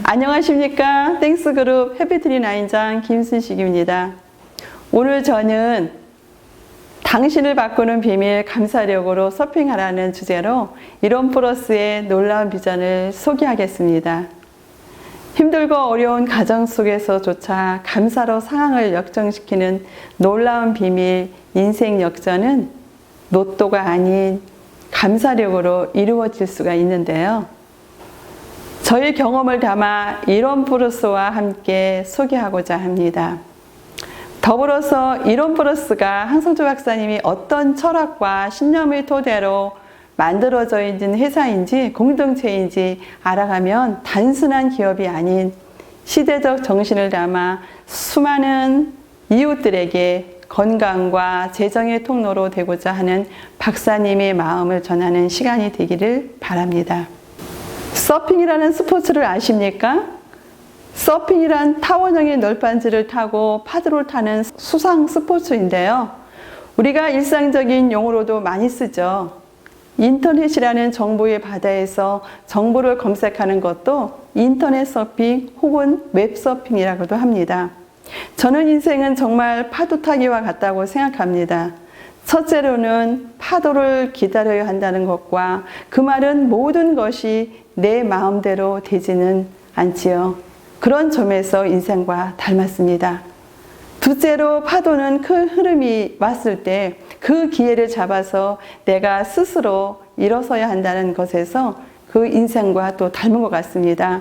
안녕하십니까. 땡스그룹 해피트리9장 김순식입니다. 오늘 저는 당신을 바꾸는 비밀 감사력으로 서핑하라는 주제로 이론플러스의 놀라운 비전을 소개하겠습니다. 힘들고 어려운 가정 속에서조차 감사로 상황을 역전시키는 놀라운 비밀 인생 역전은 로또가 아닌 감사력으로 이루어질 수가 있는데요. 저희 경험을 담아 이론플러스와 함께 소개하고자 합니다. 더불어서 이론플러스가 한성주 박사님이 어떤 철학과 신념의 토대로 만들어져 있는 회사인지 공동체인지 알아가면 단순한 기업이 아닌 시대적 정신을 담아 수많은 이웃들에게 건강과 재정의 통로로 되고자 하는 박사님의 마음을 전하는 시간이 되기를 바랍니다. 서핑이라는 스포츠를 아십니까? 서핑이란 타원형의 널판지를 타고 파도를 타는 수상 스포츠인데요. 우리가 일상적인 용어로도 많이 쓰죠. 인터넷이라는 정보의 바다에서 정보를 검색하는 것도 인터넷 서핑 혹은 웹 서핑이라고도 합니다. 저는 인생은 정말 파도 타기와 같다고 생각합니다. 첫째로는 파도를 기다려야 한다는 것과 그 말은 모든 것이 내 마음대로 되지는 않지요. 그런 점에서 인생과 닮았습니다. 둘째로 파도는 큰 흐름이 왔을 때 그 기회를 잡아서 내가 스스로 일어서야 한다는 것에서 그 인생과 또 닮은 것 같습니다.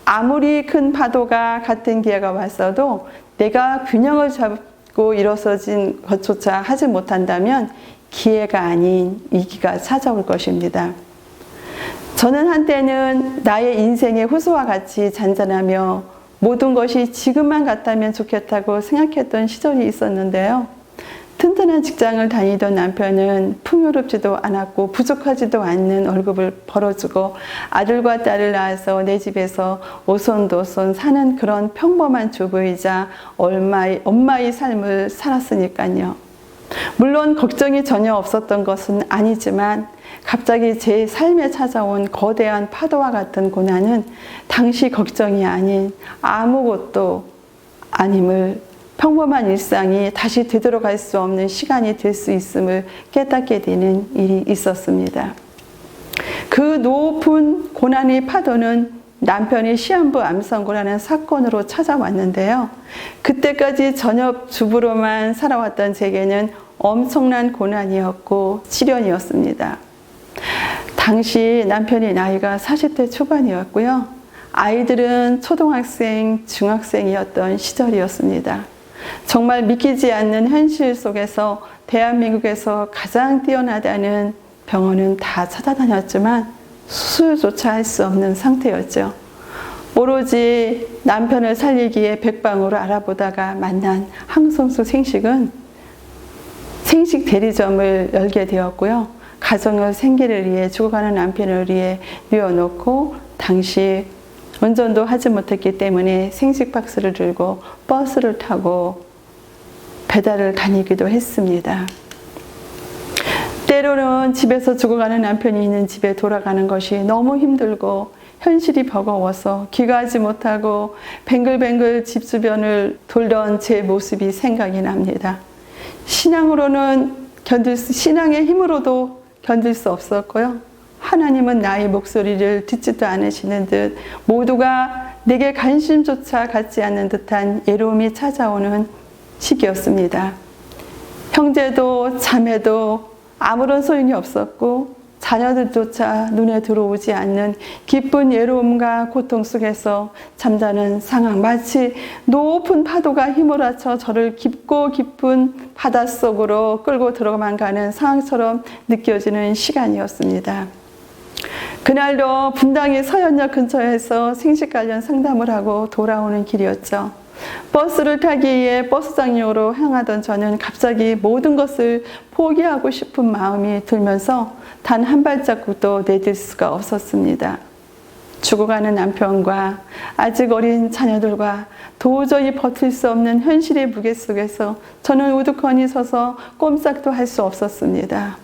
아무리 큰 파도가 같은 기회가 왔어도 내가 균형을 잡고 일어서진 것조차 하지 못한다면 기회가 아닌 위기가 찾아올 것입니다. 저는 한때는 나의 인생의 호수와 같이 잔잔하며 모든 것이 지금만 같다면 좋겠다고 생각했던 시절이 있었는데요. 튼튼한 직장을 다니던 남편은 풍요롭지도 않았고 부족하지도 않는 월급을 벌어주고 아들과 딸을 낳아서 내 집에서 오손도손 사는 그런 평범한 주부이자 엄마의 삶을 살았으니까요. 물론 걱정이 전혀 없었던 것은 아니지만 갑자기 제 삶에 찾아온 거대한 파도와 같은 고난은 당시 걱정이 아닌 아무것도 아님을 평범한 일상이 다시 되돌아갈 수 없는 시간이 될 수 있음을 깨닫게 되는 일이 있었습니다. 그 높은 고난의 파도는 남편이 시한부 암선고라는 사건으로 찾아왔는데요. 그때까지 전업주부로만 살아왔던 제게는 엄청난 고난이었고 시련이었습니다. 당시 남편의 나이가 40대 초반이었고요. 아이들은 초등학생, 중학생이었던 시절이었습니다. 정말 믿기지 않는 현실 속에서 대한민국에서 가장 뛰어나다는 병원은 다 찾아다녔지만 수술조차 할 수 없는 상태였죠. 오로지 남편을 살리기에 백방으로 알아보다가 만난 항성수 생식은 생식 대리점을 열게 되었고요. 가정을 생계를 위해 죽어가는 남편을 위해 뉘어놓고 당시 운전도 하지 못했기 때문에 생식 박스를 들고 버스를 타고 배달을 다니기도 했습니다. 때로는 집에서 죽어가는 남편이 있는 집에 돌아가는 것이 너무 힘들고 현실이 버거워서 귀가하지 못하고 뱅글뱅글 집 주변을 돌던 제 모습이 생각이 납니다. 신앙의 힘으로도 견딜 수 없었고요. 하나님은 나의 목소리를 듣지도 않으시는 듯 모두가 내게 관심조차 갖지 않는 듯한 외로움이 찾아오는 시기였습니다. 형제도 자매도 아무런 소용이 없었고 자녀들조차 눈에 들어오지 않는 깊은 외로움과 고통 속에서 잠자는 상황, 마치 높은 파도가 휘몰아쳐 저를 깊고 깊은 바닷속으로 끌고 들어만 가는 상황처럼 느껴지는 시간이었습니다. 그날도 분당의 서현역 근처에서 생식 관련 상담을 하고 돌아오는 길이었죠. 버스를 타기 위해 버스장역으로 향하던 저는 갑자기 모든 것을 포기하고 싶은 마음이 들면서 단 한 발자국도 내딜 수가 없었습니다. 죽어가는 남편과 아직 어린 자녀들과 도저히 버틸 수 없는 현실의 무게 속에서 저는 우두커니 서서 꼼짝도 할 수 없었습니다.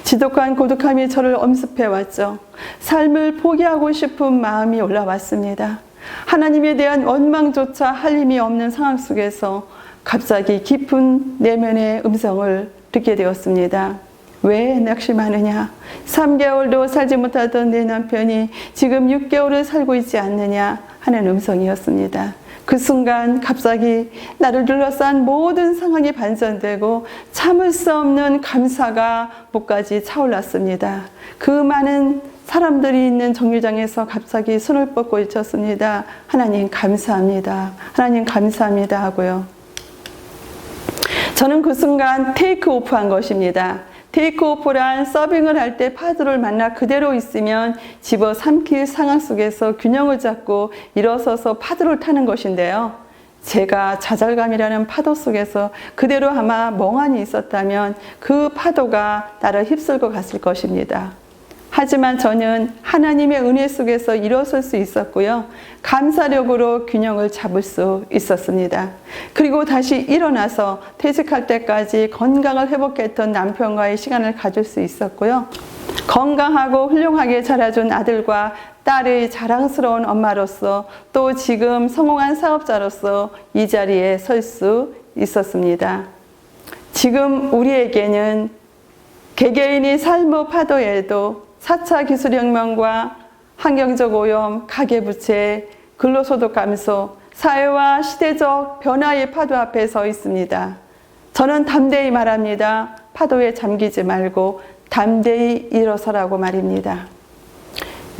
지독한 고독함이 저를 엄습해왔죠. 삶을 포기하고 싶은 마음이 올라왔습니다. 하나님에 대한 원망조차 할 힘이 없는 상황 속에서 갑자기 깊은 내면의 음성을 듣게 되었습니다. 왜 낙심하느냐? 3개월도 살지 못하던 내 남편이 지금 6개월을 살고 있지 않느냐 하는 음성이었습니다. 그 순간 갑자기 나를 둘러싼 모든 상황이 반전되고 참을 수 없는 감사가 목까지 차올랐습니다. 그 많은 사람들이 있는 정류장에서 갑자기 손을 뻗고 외쳤습니다. 하나님 감사합니다. 하나님 감사합니다 하고요. 저는 그 순간 테이크 오프한 것입니다. 테이크오프란 서빙을 할 때 파도를 만나 그대로 있으면 집어삼킬 상황 속에서 균형을 잡고 일어서서 파도를 타는 것인데요. 제가 좌절감이라는 파도 속에서 그대로 아마 멍하니 있었다면 그 파도가 나를 휩쓸고 갔을 것입니다. 하지만 저는 하나님의 은혜 속에서 일어설 수 있었고요. 감사력으로 균형을 잡을 수 있었습니다. 그리고 다시 일어나서 퇴직할 때까지 건강을 회복했던 남편과의 시간을 가질 수 있었고요. 건강하고 훌륭하게 자라준 아들과 딸의 자랑스러운 엄마로서 또 지금 성공한 사업자로서 이 자리에 설 수 있었습니다. 지금 우리에게는 개개인이 삶의 파도에도 4차 기술혁명과 환경적 오염, 가계부채, 근로소득 감소, 사회와 시대적 변화의 파도 앞에 서 있습니다. 저는 담대히 말합니다. 파도에 잠기지 말고 담대히 일어서라고 말입니다.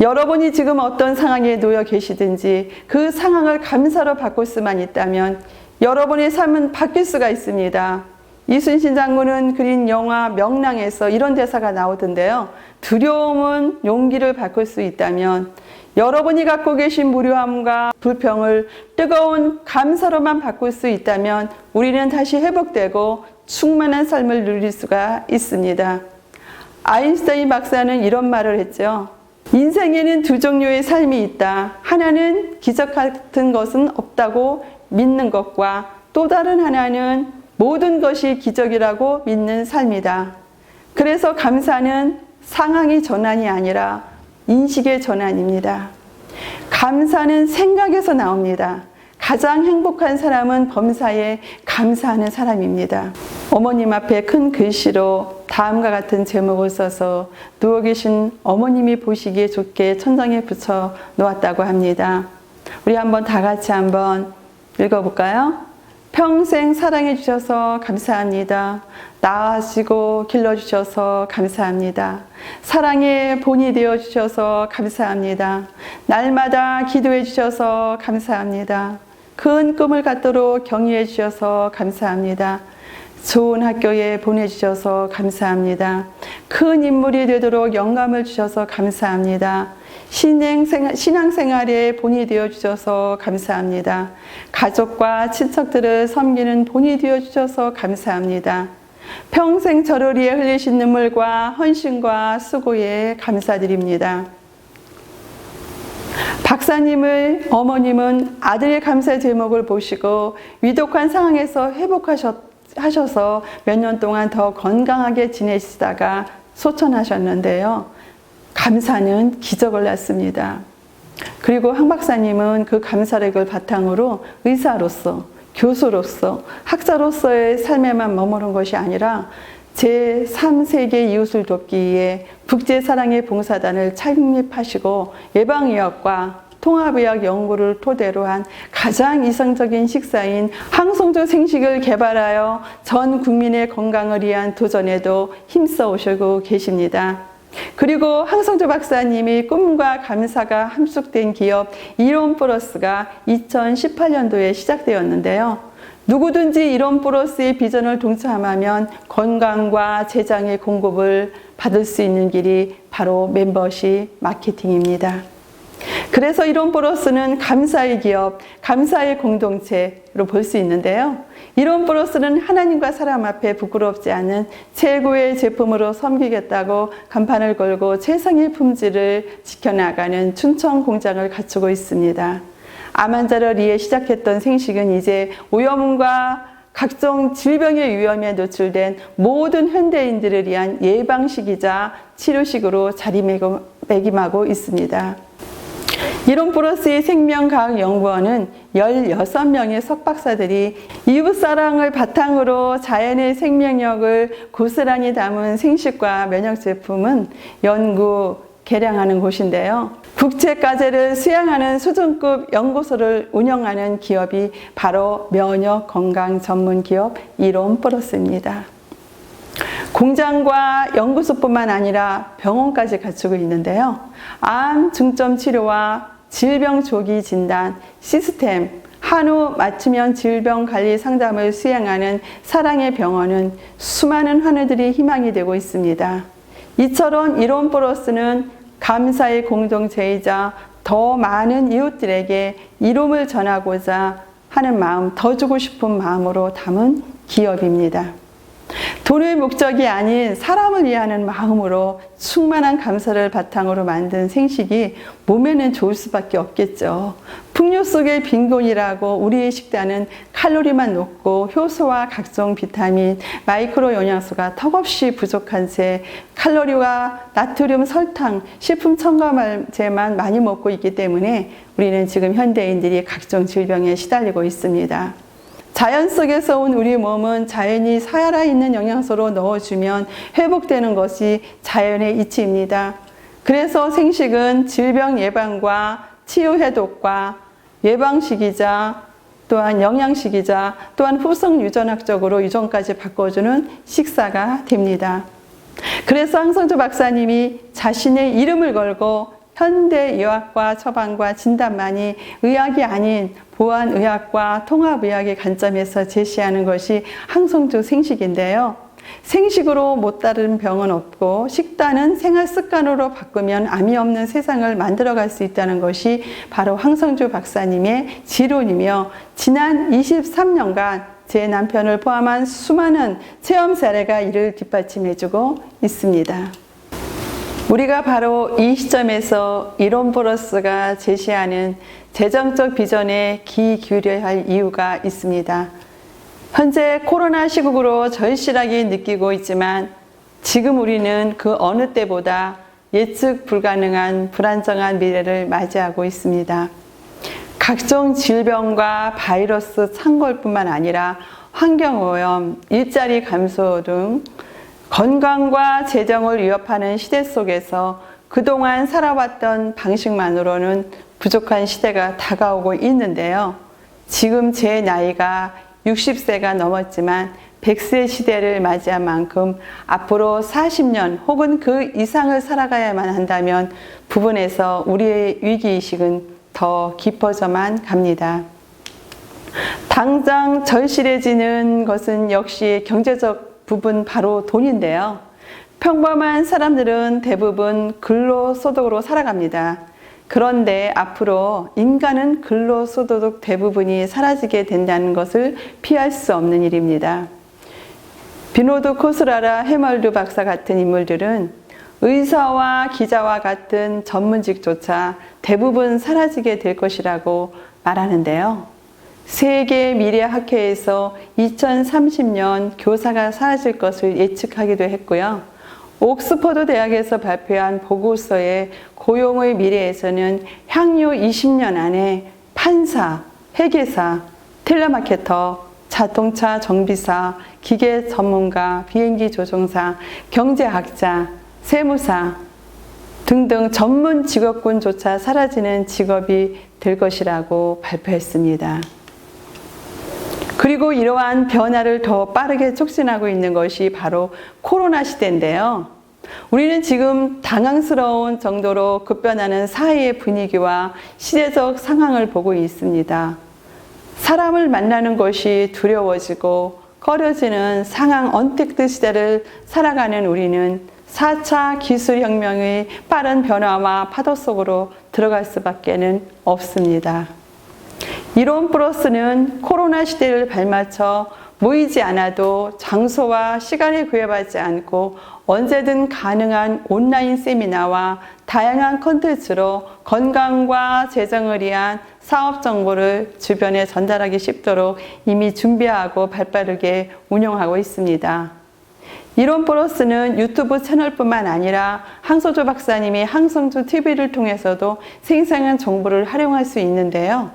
여러분이 지금 어떤 상황에 놓여 계시든지 그 상황을 감사로 바꿀 수만 있다면 여러분의 삶은 바뀔 수가 있습니다. 이순신 장군은 그린 영화 명랑에서 이런 대사가 나오던데요. 두려움은 용기를 바꿀 수 있다면 여러분이 갖고 계신 무료함과 불평을 뜨거운 감사로만 바꿀 수 있다면 우리는 다시 회복되고 충만한 삶을 누릴 수가 있습니다. 아인슈타인 박사는 이런 말을 했죠. 인생에는 두 종류의 삶이 있다. 하나는 기적 같은 것은 없다고 믿는 것과 또 다른 하나는 모든 것이 기적이라고 믿는 삶이다. 그래서 감사는 상황의 전환이 아니라 인식의 전환입니다. 감사는 생각에서 나옵니다. 가장 행복한 사람은 범사에 감사하는 사람입니다. 어머님 앞에 큰 글씨로 다음과 같은 제목을 써서 누워 계신 어머님이 보시기에 좋게 천장에 붙여 놓았다고 합니다. 우리 한번 다 같이 한번 읽어볼까요? 평생 사랑해 주셔서 감사합니다. 낳아주시고 길러주셔서 감사합니다. 사랑의 본이 되어 주셔서 감사합니다. 날마다 기도해 주셔서 감사합니다. 큰 꿈을 갖도록 격려해 주셔서 감사합니다. 좋은 학교에 보내주셔서 감사합니다. 큰 인물이 되도록 영감을 주셔서 감사합니다. 신앙생활에 본이 되어주셔서 감사합니다. 가족과 친척들을 섬기는 본이 되어주셔서 감사합니다. 평생 저를 위해 흘리신 눈물과 헌신과 수고에 감사드립니다. 박사님의 어머님은 아들의 감사의 제목을 보시고 위독한 상황에서 회복하셔서 몇 년 동안 더 건강하게 지내시다가 소천하셨는데요. 감사는 기적을 낳습니다. 그리고 황 박사님은 그 감사력을 바탕으로 의사로서, 교수로서, 학자로서의 삶에만 머무른 것이 아니라 제3세계 이웃을 돕기 위해 국제사랑의 봉사단을 창립하시고 예방의학과 통합의학 연구를 토대로 한 가장 이상적인 식사인 항송조 생식을 개발하여 전 국민의 건강을 위한 도전에도 힘써 오시고 계십니다. 그리고 항송조 박사님이 꿈과 감사가 함축된 기업 이론플러스가 2018년도에 시작되었는데요. 누구든지 이론플러스의 비전을 동참하면 건강과 재장의 공급을 받을 수 있는 길이 바로 멤버십 마케팅입니다. 그래서 이론플러스는 감사의 기업, 감사의 공동체로 볼 수 있는데요. 이론플러스는 하나님과 사람 앞에 부끄럽지 않은 최고의 제품으로 섬기겠다고 간판을 걸고 최상의 품질을 지켜나가는 춘천 공장을 갖추고 있습니다. 암 환자를 위해 시작했던 생식은 이제 오염과 각종 질병의 위험에 노출된 모든 현대인들을 위한 예방식이자 치료식으로 자리매김하고 있습니다. 이론 플러스의 생명과학연구원은 16명의 석박사들이 이웃사랑을 바탕으로 자연의 생명력을 고스란히 담은 생식과 면역 제품은 연구, 개량하는 곳인데요. 국제과제를 수양하는 수준급 연구소를 운영하는 기업이 바로 면역 건강 전문 기업 이론 플러스입니다. 공장과 연구소뿐만 아니라 병원까지 갖추고 있는데요. 암 중점 치료와 질병 조기 진단, 시스템, 한우 맞춤형 질병 관리 상담을 수행하는 사랑의 병원은 수많은 환우들이 희망이 되고 있습니다. 이처럼 이론 플러스는 감사의 공동체이자 더 많은 이웃들에게 이름을 전하고자 하는 마음, 더 주고 싶은 마음으로 담은 기업입니다. 돈의 목적이 아닌 사람을 위하는 마음으로 충만한 감사를 바탕으로 만든 생식이 몸에는 좋을 수밖에 없겠죠. 풍요 속의 빈곤이라고 우리의 식단은 칼로리만 높고 효소와 각종 비타민, 마이크로 영양소가 턱없이 부족한 채 칼로리와 나트륨, 설탕, 식품 첨가제만 많이 먹고 있기 때문에 우리는 지금 현대인들이 각종 질병에 시달리고 있습니다. 자연 속에서 온 우리 몸은 자연이 살아있는 영양소로 넣어주면 회복되는 것이 자연의 이치입니다. 그래서 생식은 질병 예방과 치유 해독과 예방식이자 또한 영양식이자 또한 후성 유전학적으로 유전까지 바꿔주는 식사가 됩니다. 그래서 황성주 박사님이 자신의 이름을 걸고 현대의학과 처방과 진단만이 의학이 아닌 보안의학과 통합의학의 관점에서 제시하는 것이 황성주 생식인데요. 생식으로 못 다른 병은 없고 식단은 생활습관으로 바꾸면 암이 없는 세상을 만들어갈 수 있다는 것이 바로 황성주 박사님의 지론이며 지난 23년간 제 남편을 포함한 수많은 체험 사례가 이를 뒷받침해주고 있습니다. 우리가 바로 이 시점에서 이론 플러스가 제시하는 재정적 비전에 귀 기울여야 할 이유가 있습니다. 현재 코로나 시국으로 절실하게 느끼고 있지만 지금 우리는 그 어느 때보다 예측 불가능한 불안정한 미래를 맞이하고 있습니다. 각종 질병과 바이러스 창궐뿐만 아니라 환경오염, 일자리 감소 등 건강과 재정을 위협하는 시대 속에서 그동안 살아왔던 방식만으로는 부족한 시대가 다가오고 있는데요. 지금 제 나이가 60세가 넘었지만 100세 시대를 맞이한 만큼 앞으로 40년 혹은 그 이상을 살아가야만 한다면 부분에서 우리의 위기의식은 더 깊어져만 갑니다. 당장 절실해지는 것은 역시 경제적 부분 바로 돈인데요. 평범한 사람들은 대부분 근로소득으로 살아갑니다. 그런데 앞으로 인간은 근로소득 대부분이 사라지게 된다는 것을 피할 수 없는 일입니다. 비노드 코스라라 해멀드 박사 같은 인물들은 의사와 기자와 같은 전문직조차 대부분 사라지게 될 것이라고 말하는데요. 세계 미래학회에서 2030년 교사가 사라질 것을 예측하기도 했고요. 옥스퍼드 대학에서 발표한 보고서에 고용의 미래에서는 향후 20년 안에 판사, 회계사, 텔레마케터, 자동차 정비사, 기계 전문가, 비행기 조종사, 경제학자, 세무사 등등 전문 직업군조차 사라지는 직업이 될 것이라고 발표했습니다. 그리고 이러한 변화를 더 빠르게 촉진하고 있는 것이 바로 코로나 시대인데요. 우리는 지금 당황스러운 정도로 급변하는 사회의 분위기와 시대적 상황을 보고 있습니다. 사람을 만나는 것이 두려워지고 꺼려지는 상황 언택트 시대를 살아가는 우리는 4차 기술혁명의 빠른 변화와 파도 속으로 들어갈 수밖에 없습니다. 이론 플러스는 코로나 시대를 발맞춰 모이지 않아도 장소와 시간에 구애받지 않고 언제든 가능한 온라인 세미나와 다양한 콘텐츠로 건강과 재정을 위한 사업 정보를 주변에 전달하기 쉽도록 이미 준비하고 발빠르게 운영하고 있습니다. 이론 플러스는 유튜브 채널뿐만 아니라 항소주 박사님이 항성주 TV를 통해서도 생생한 정보를 활용할 수 있는데요.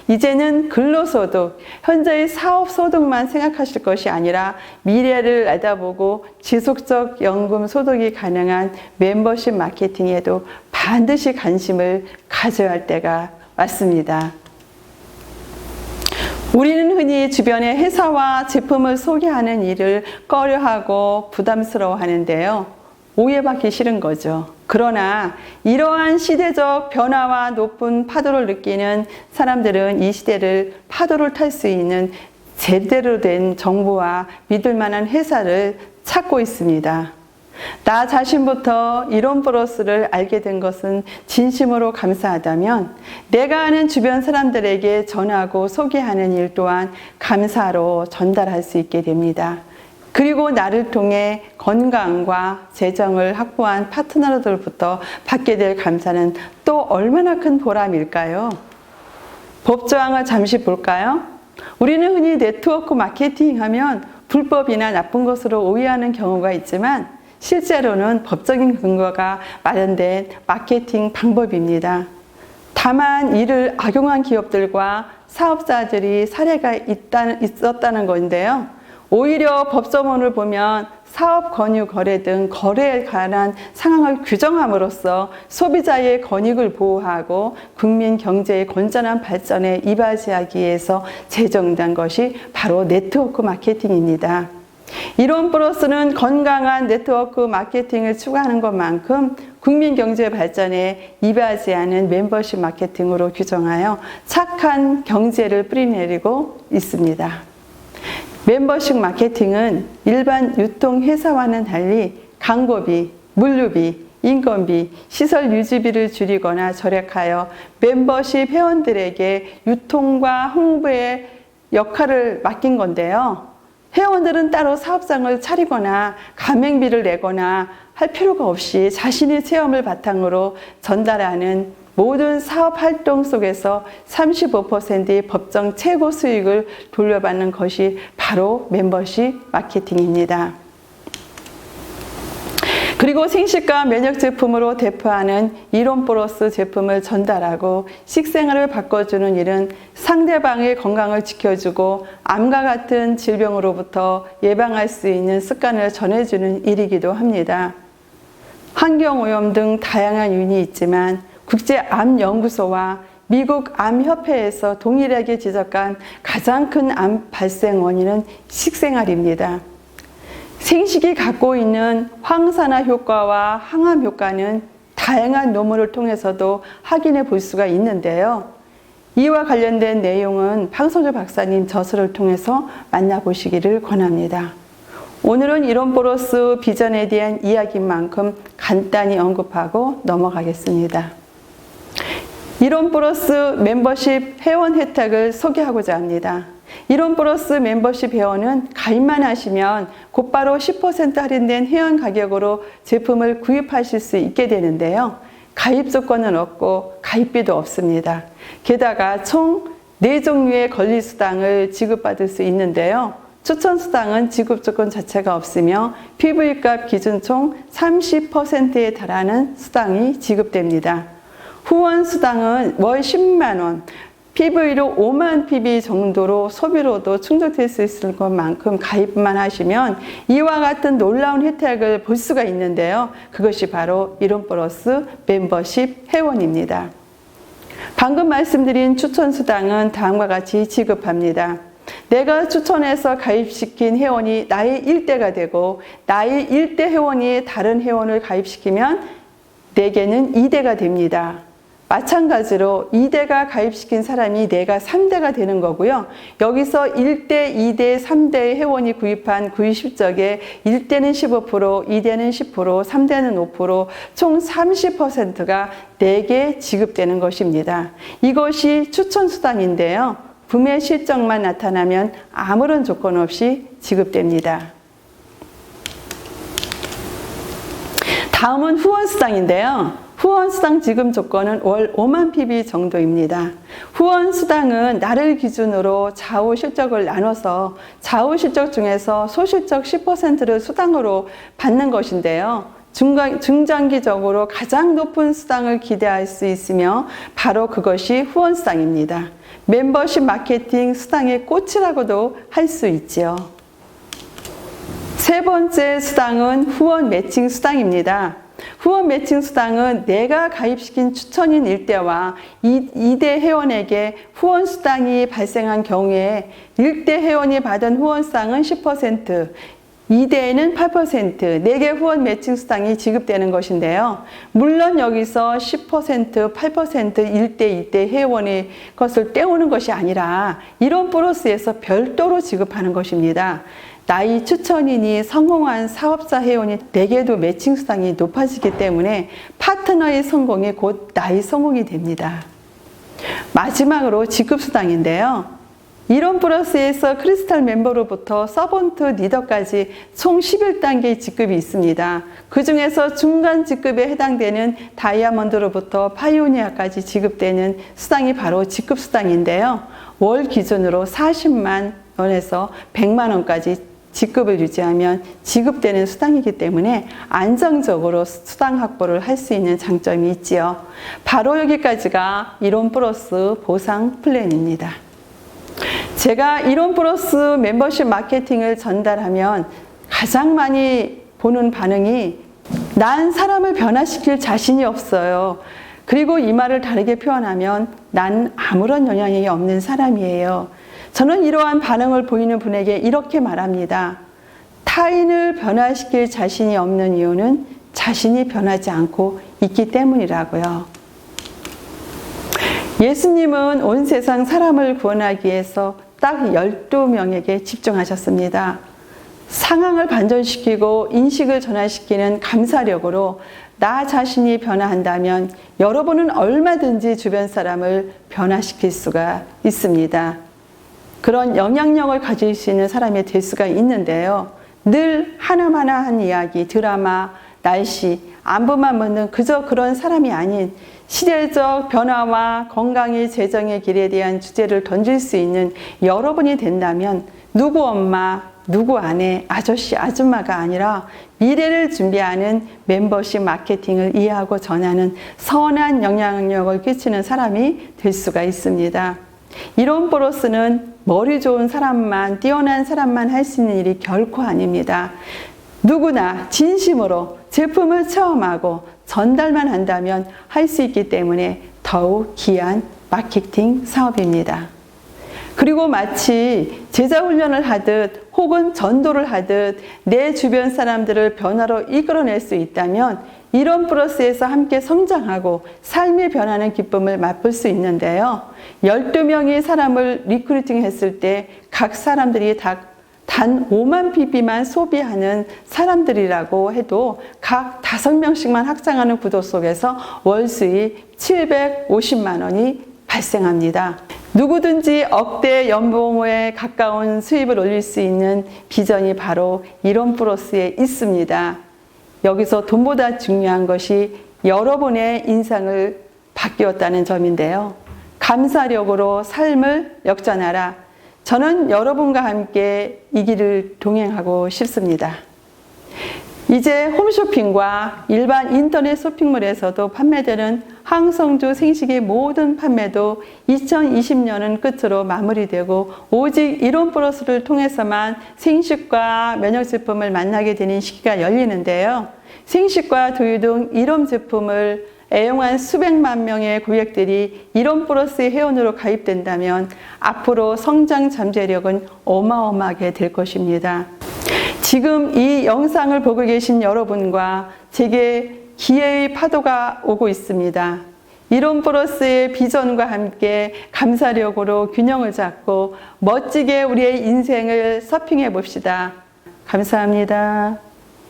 이제는 근로소득, 현재의 사업소득만 생각하실 것이 아니라 미래를 내다보고 지속적 연금 소득이 가능한 멤버십 마케팅에도 반드시 관심을 가져야 할 때가 왔습니다. 우리는 흔히 주변의 회사와 제품을 소개하는 일을 꺼려하고 부담스러워 하는데요. 오해받기 싫은 거죠. 그러나 이러한 시대적 변화와 높은 파도를 느끼는 사람들은 이 시대를 파도를 탈 수 있는 제대로 된 정보와 믿을 만한 회사를 찾고 있습니다. 나 자신부터 이론 플러스를 알게 된 것은 진심으로 감사하다면 내가 아는 주변 사람들에게 전하고 소개하는 일 또한 감사로 전달할 수 있게 됩니다. 그리고 나를 통해 건강과 재정을 확보한 파트너들부터 받게 될 감사는 또 얼마나 큰 보람일까요? 법조항을 잠시 볼까요? 우리는 흔히 네트워크 마케팅 하면 불법이나 나쁜 것으로 오해하는 경우가 있지만 실제로는 법적인 근거가 마련된 마케팅 방법입니다. 다만 이를 악용한 기업들과 사업자들이 사례가 있었다는 건데요. 오히려 법조문을 보면 사업 권유 거래 등 거래에 관한 상황을 규정함으로써 소비자의 권익을 보호하고 국민 경제의 건전한 발전에 이바지하기 위해서 제정된 것이 바로 네트워크 마케팅입니다. 이론 플러스는 건강한 네트워크 마케팅을 추구하는 것만큼 국민 경제 발전에 이바지하는 멤버십 마케팅으로 규정하여 착한 경제를 뿌리내리고 있습니다. 멤버십 마케팅은 일반 유통회사와는 달리 광고비, 물류비, 인건비, 시설 유지비를 줄이거나 절약하여 멤버십 회원들에게 유통과 홍보의 역할을 맡긴 건데요. 회원들은 따로 사업장을 차리거나 가맹비를 내거나 할 필요가 없이 자신의 체험을 바탕으로 전달하는 모든 사업 활동 속에서 35%의 법정 최고 수익을 돌려받는 것이 바로 멤버십 마케팅입니다. 그리고 생식과 면역 제품으로 대표하는 이론 플러스 제품을 전달하고 식생활을 바꿔주는 일은 상대방의 건강을 지켜주고 암과 같은 질병으로부터 예방할 수 있는 습관을 전해주는 일이기도 합니다. 환경오염 등 다양한 요인이 있지만 국제암연구소와 미국 암협회에서 동일하게 지적한 가장 큰 암 발생 원인은 식생활입니다. 생식이 갖고 있는 항산화 효과와 항암 효과는 다양한 논문을 통해서도 확인해 볼 수가 있는데요. 이와 관련된 내용은 황성주 박사님 저서를 통해서 만나보시기를 권합니다. 오늘은 이론 플러스 비전에 대한 이야기인 만큼 간단히 언급하고 넘어가겠습니다. 이론 플러스 멤버십 회원 혜택을 소개하고자 합니다. 이론 플러스 멤버십 회원은 가입만 하시면 곧바로 10% 할인된 회원 가격으로 제품을 구입하실 수 있게 되는데요. 가입 조건은 없고 가입비도 없습니다. 게다가 총 4종류의 권리수당을 지급받을 수 있는데요. 추천수당은 지급 조건 자체가 없으며 PV값 기준 총 30%에 달하는 수당이 지급됩니다. 후원수당은 월 10만 원, PV로 5만 PV 정도로 소비로도 충족될 수 있을 것만큼 가입만 하시면 이와 같은 놀라운 혜택을 볼 수가 있는데요. 그것이 바로 이론 플러스 멤버십 회원입니다. 방금 말씀드린 추천수당은 다음과 같이 지급합니다. 내가 추천해서 가입시킨 회원이 나의 1대가 되고 나의 1대 회원이 다른 회원을 가입시키면 내게는 2대가 됩니다. 마찬가지로 2대가 가입시킨 사람이 내가 3대가 되는 거고요. 여기서 1대, 2대, 3대의 회원이 구입한 구입 실적에 1대는 15%, 2대는 10%, 3대는 5%, 총 30%가 내게 지급되는 것입니다. 이것이 추천수당인데요. 구매 실적만 나타나면 아무런 조건 없이 지급됩니다. 다음은 후원수당인데요. 후원수당 지급 조건은 월 5만 PB 정도입니다. 후원수당은 나를 기준으로 좌우 실적을 나눠서 좌우 실적 중에서 소실적 10%를 수당으로 받는 것인데요. 중장기적으로 가장 높은 수당을 기대할 수 있으며 바로 그것이 후원수당입니다. 멤버십 마케팅 수당의 꽃이라고도 할 수 있지요. 세 번째 수당은 후원 매칭 수당입니다. 후원 매칭 수당은 내가 가입시킨 추천인 1대와 2대 회원에게 후원 수당이 발생한 경우에 1대 회원이 받은 후원 수당은 10%, 2대에는 8%, 4개 후원 매칭 수당이 지급되는 것인데요. 물론 여기서 10%, 8%, 1대, 2대 회원의 것을 떼오는 것이 아니라 이런 플러스에서 별도로 지급하는 것입니다. 나이 추천인이 성공한 사업자 회원이 내게도 매칭 수당이 높아지기 때문에 파트너의 성공이 곧 나의 성공이 됩니다. 마지막으로 지급 수당인데요. 이론 플러스에서 크리스탈 멤버로부터 서번트 리더까지 총 11단계의 직급이 있습니다. 그 중에서 중간 직급에 해당되는 다이아몬드로부터 파이오니아까지 지급되는 수당이 바로 직급 수당인데요. 월 기준으로 40만 원에서 100만 원까지 직급을 유지하면 지급되는 수당이기 때문에 안정적으로 수당 확보를 할 수 있는 장점이 있지요. 바로 여기까지가 이론 플러스 보상 플랜입니다. 제가 이론 플러스 멤버십 마케팅을 전달하면 가장 많이 보는 반응이 난 사람을 변화시킬 자신이 없어요. 그리고 이 말을 다르게 표현하면 난 아무런 영향이 없는 사람이에요. 저는 이러한 반응을 보이는 분에게 이렇게 말합니다. 타인을 변화시킬 자신이 없는 이유는 자신이 변하지 않고 있기 때문이라고요. 예수님은 온 세상 사람을 구원하기 위해서 딱 12명에게 집중하셨습니다. 상황을 반전시키고 인식을 전환시키는 감사력으로 나 자신이 변화한다면 여러분은 얼마든지 주변 사람을 변화시킬 수가 있습니다. 그런 영향력을 가질 수 있는 사람이 될 수가 있는데요. 늘 하나하나 한 이야기, 드라마, 날씨, 안부만 묻는 그저 그런 사람이 아닌 시대적 변화와 건강의 재정의 길에 대한 주제를 던질 수 있는 여러분이 된다면 누구 엄마, 누구 아내, 아저씨, 아줌마가 아니라 미래를 준비하는 멤버십 마케팅을 이해하고 전하는 선한 영향력을 끼치는 사람이 될 수가 있습니다. 이론 플러스는 머리 좋은 사람만, 뛰어난 사람만 할 수 있는 일이 결코 아닙니다. 누구나 진심으로 제품을 체험하고 전달만 한다면 할 수 있기 때문에 더욱 귀한 마케팅 사업입니다. 그리고 마치 제자 훈련을 하듯 혹은 전도를 하듯 내 주변 사람들을 변화로 이끌어낼 수 있다면 이런 플러스에서 함께 성장하고 삶의 변화는 기쁨을 맛볼 수 있는데요. 12명의 사람을 리크루팅 했을 때 각 사람들이 단 5만 PB만 소비하는 사람들이라고 해도 각 5명씩만 확장하는 구도 속에서 월 수익 750만 원이 발생합니다. 누구든지 억대 연봉에 가까운 수입을 올릴 수 있는 비전이 바로 이론 플러스에 있습니다. 여기서 돈보다 중요한 것이 여러분의 인상을 바뀌었다는 점인데요. 감사력으로 삶을 역전하라. 저는 여러분과 함께 이 길을 동행하고 싶습니다. 이제 홈쇼핑과 일반 인터넷 쇼핑몰에서도 판매되는 항성주 생식의 모든 판매도 2020년은 끝으로 마무리되고 오직 이론 플러스를 통해서만 생식과 면역 제품을 만나게 되는 시기가 열리는데요. 생식과 두유 등 이론 제품을 애용한 수백만 명의 고객들이 이론 플러스의 회원으로 가입된다면 앞으로 성장 잠재력은 어마어마하게 될 것입니다. 지금 이 영상을 보고 계신 여러분과 제게 기회의 파도가 오고 있습니다. 이론 플러스의 비전과 함께 감사력으로 균형을 잡고 멋지게 우리의 인생을 서핑해 봅시다. 감사합니다.